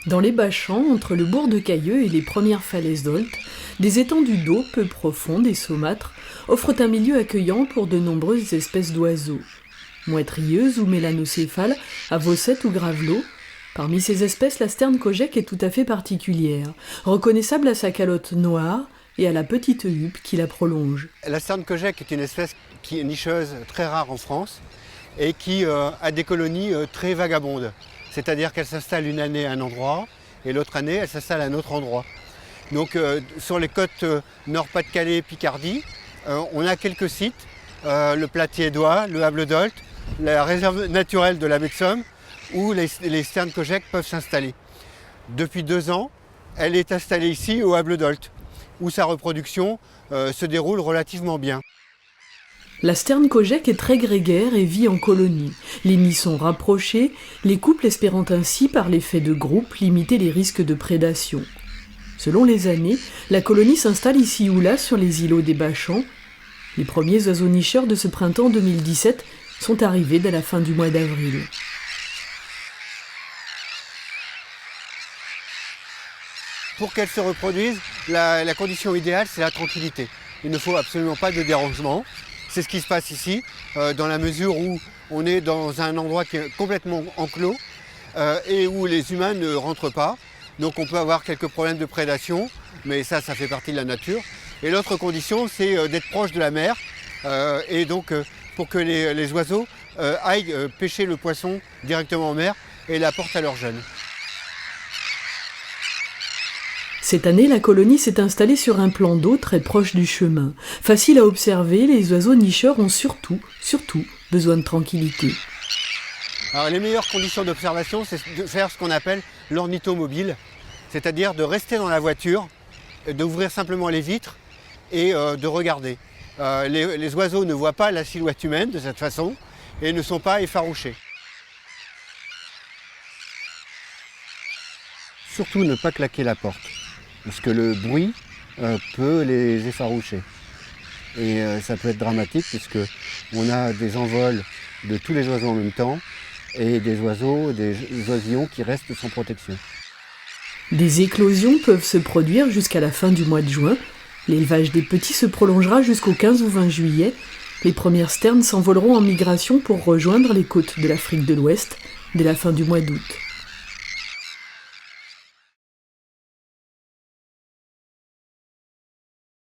Dans les bas champs, entre le bourg de Cailleux et les premières falaises d'Olt, des étendues d'eau peu profondes et saumâtres offrent un milieu accueillant pour de nombreuses espèces d'oiseaux. Mouettes rieuses ou mélanocéphales, à Vossettes ou Gravelot. Parmi ces espèces, la sterne kojek est tout à fait particulière, reconnaissable à sa calotte noire et à la petite huppe qui la prolonge. La sterne kojek est une espèce qui est nicheuse, très rare en France, et qui a des colonies très vagabondes. C'est-à-dire qu'elle s'installe une année à un endroit, et l'autre année, elle s'installe à un autre endroit. Donc sur les côtes Nord-Pas-de-Calais, Picardie, on a quelques sites, le Platier-Édouard, le Hable d'Olt, la réserve naturelle de la baie de Somme, où les sternes kojek peuvent s'installer. Depuis 2 ans, elle est installée ici au Hable d'Olt, où sa reproduction se déroule relativement bien. La sterne kojek est très grégaire et vit en colonie. Les nids sont rapprochés, les couples espérant ainsi, par l'effet de groupe, limiter les risques de prédation. Selon les années, la colonie s'installe ici ou là sur les îlots des bas-champs. Les premiers oiseaux nicheurs de ce printemps 2017 sont arrivés dès la fin du mois d'avril. Pour qu'elles se reproduisent, la condition idéale, c'est la tranquillité. Il ne faut absolument pas de dérangement. C'est ce qui se passe ici, dans la mesure où on est dans un endroit qui est complètement enclos et où les humains ne rentrent pas. Donc on peut avoir quelques problèmes de prédation, mais ça fait partie de la nature. Et l'autre condition, c'est d'être proche de la mer et donc pour que les oiseaux aillent pêcher le poisson directement en mer et l'apportent à leurs jeunes. Cette année, la colonie s'est installée sur un plan d'eau très proche du chemin. Facile à observer, les oiseaux nicheurs ont surtout besoin de tranquillité. Alors, les meilleures conditions d'observation, c'est de faire ce qu'on appelle l'ornithomobile, c'est-à-dire de rester dans la voiture, d'ouvrir simplement les vitres et de regarder. Les oiseaux ne voient pas la silhouette humaine de cette façon et ne sont pas effarouchés. Surtout ne pas claquer la porte, parce que le bruit peut les effaroucher. Et ça peut être dramatique puisqu'on a des envols de tous les oiseaux en même temps et des oisillons qui restent sans protection. Des éclosions peuvent se produire jusqu'à la fin du mois de juin. L'élevage des petits se prolongera jusqu'au 15 ou 20 juillet. Les premières sternes s'envoleront en migration pour rejoindre les côtes de l'Afrique de l'Ouest dès la fin du mois d'août.